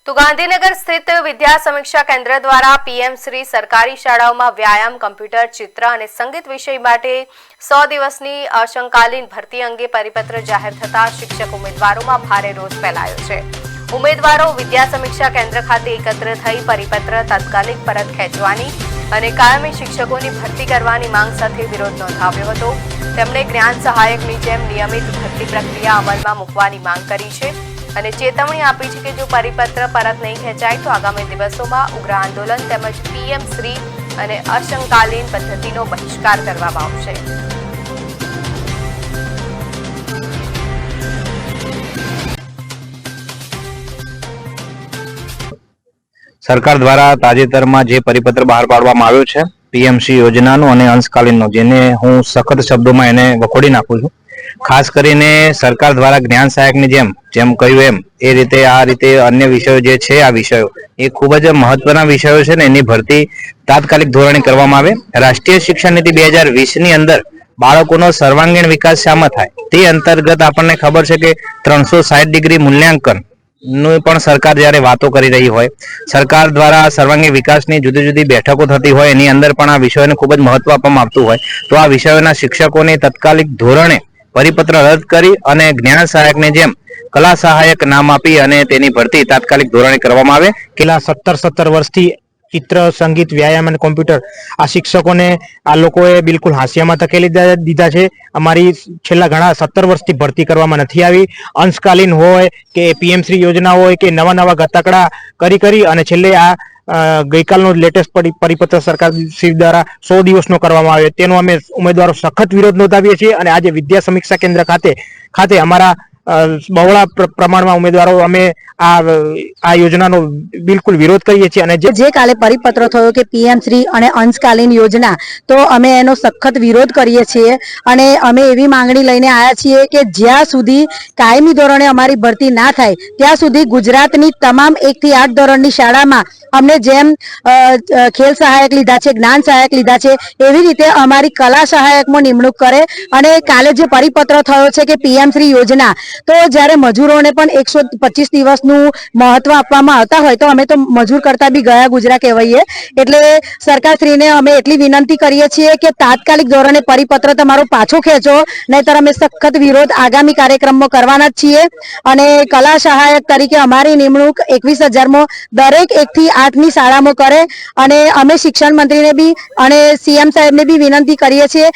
તો ગાંધીનગર સ્થિત વિદ્યા સમીક્ષા કેન્દ્ર દ્વારા પીએમ શ્રી સરકારી શાળાઓમાં વ્યાયામ, કમ્પ્યુટર, ચિત્ર અને સંગીત વિષય માટે 100 દિવસની અશંકાલીન ભરતી અંગે પરિપત્ર જાહેર થતા શિક્ષક ઉમેદવારોમાં ભારે રોષ ફેલાયો છે। ઉમેદવારો વિદ્યા સમીક્ષા કેન્દ્ર ખાતે એકત્ર થઈ પરિપત્ર તાત્કાલિક પરત ખેંચવાની અને કાયમી શિક્ષકોની ભરતી કરવાની માંગ સાથે વિરોધ નોંધાવ્યો હતો। તેમણે જ્ઞાન સહાયકની જેમ નિયમિત ભરતી પ્રક્રિયા અમલમાં મૂકવાની માંગ કરી છે અને ચેતવણી આપી છે કે જો પરિપત્ર પરત નહીં ખેંચાય તો આગામી દિવસોમાં ઉગ્ર આંદોલન તેમજ પીએમ શ્રી અને અશંકાલીન પદ્ધતિનો બહિષ્કાર કરવામાં આવશે। સરકાર દ્વારા તાજેતરમાં જે પરિપત્ર બહાર પાડવામાં આવ્યો છે પીએમસી યોજનાનો અને અંશકાલીનનો, જેને હું સખત શબ્દોમાં એને વખોડી નાખું છું। ખાસ કરીને સરકાર દ્વારા જ્ઞાન સહાયકની જેમ કહ્યું એમ એ રીતે આ રીતે અન્ય વિષયો જે છે, આ વિષયો એ ખૂબ જ મહત્વના વિષયો છે ને એની ભરતી તાત્કાલિક ધોરણે કરવામાં આવે। રાષ્ટ્રીય શિક્ષણ નીતિ 2020ની અંદર બાળકોનો સર્વાંગીણ વિકાસ શામાં થાય તે અંતર્ગત આપણને ખબર છે કે 360 ડિગ્રી મૂલ્યાંકન નું પણ સરકાર જ્યારે વાતો કરી રહી હોય, સરકાર દ્વારા સર્વાંગીણ વિકાસની જુદી જુદી બેઠકો થતી હોય, એની અંદર પણ આ વિષયોને ખૂબ જ મહત્વ આપવામાં આવતું હોય, તો આ વિષયોના શિક્ષકોને તાત્કાલિક ધોરણે પરિપત્ર રદ કરી અને જ્ઞાન સહાયકની જેમ કલા સહાયક નામ આપી અને તેની ભરતી તાત્કાલિક ધોરણે કરવામાં આવે। કેટલા 17 વર્ષથી ચિત્ર, સંગીત, વ્યાયામ અને કોમ્પ્યુટર આ શિક્ષકોને આ લોકોએ બિલકુલ હાંસિયામાં ધકેલી દીધા છે। અમારી છેલ્લા ઘણા 17 વર્ષથી ભરતી કરવામાં નથી આવી। અંશકાલીન હોય કે પીએમશ્રી યોજના હોય કે નવા ગતાકડા કરી અને છેલ્લે આ ગઈકાલનો લેટેસ્ટ પરિપત્ર સરકાર શ્રી દ્વારા 100 દિવસનો કરવામાં આવ્યો, તેનો અમે ઉમેદવારો સખત વિરોધ નોંધાવીએ છીએ અને આજે વિદ્યા સમીક્ષા કેન્દ્ર ખાતે અમારા બહોળા પ્રમાણમાં ઉમેદવારો અમે આ યોજનાનો બિલકુલ વિરોધ કરીએ છીએ। અને જે કાલે પરિપત્ર થયો કે પીએમ શ્રી અને અંશકાલીન યોજના, તો અમે એનો સખત વિરોધ કરીએ છીએ અને અમે એવી માંગણી લઈને આવ્યા છીએ કે જ્યાં સુધી કાયમી ધોરણે અમારી ભરતી ના થાય ત્યાં સુધી ગુજરાતની તમામ 1 થી 8 ધોરણની શાળામાં અમને જેમ ખેલ સહાયક લીધા છે, જ્ઞાન સહાયક લીધા છે, એવી રીતે અમારી કલા સહાયકમાં નિમણૂક કરે। અને કાલે જે પરિપત્ર થયો છે કે પીએમ શ્રી યોજના, તો જ્યારે મજૂરોને પણ 125 દિવસનું મહત્વ આપવામાં આવતા હોય તો અમે તો મજૂર કરતા બી ગયા ગુજરાત કહેવાઈએ। એટલે સરકારશ્રીને અમે એટલી વિનંતી કરીએ છીએ કે તાત્કાલિક ધોરણે પરિપત્ર તમારો પાછો ખેંચો, નહીતર અમે સખત વિરોધ આગામી કાર્યક્રમમાં કરવાના જ છીએ। અને કલા સહાયક તરીકે અમારી નિમણૂક 21,000માં દરેક 1 થી 8 ની શાળામાં કરે। અને અમે શિક્ષણ મંત્રીને બી અને સીએમ સાહેબને બી વિનંતી કરીએ છીએ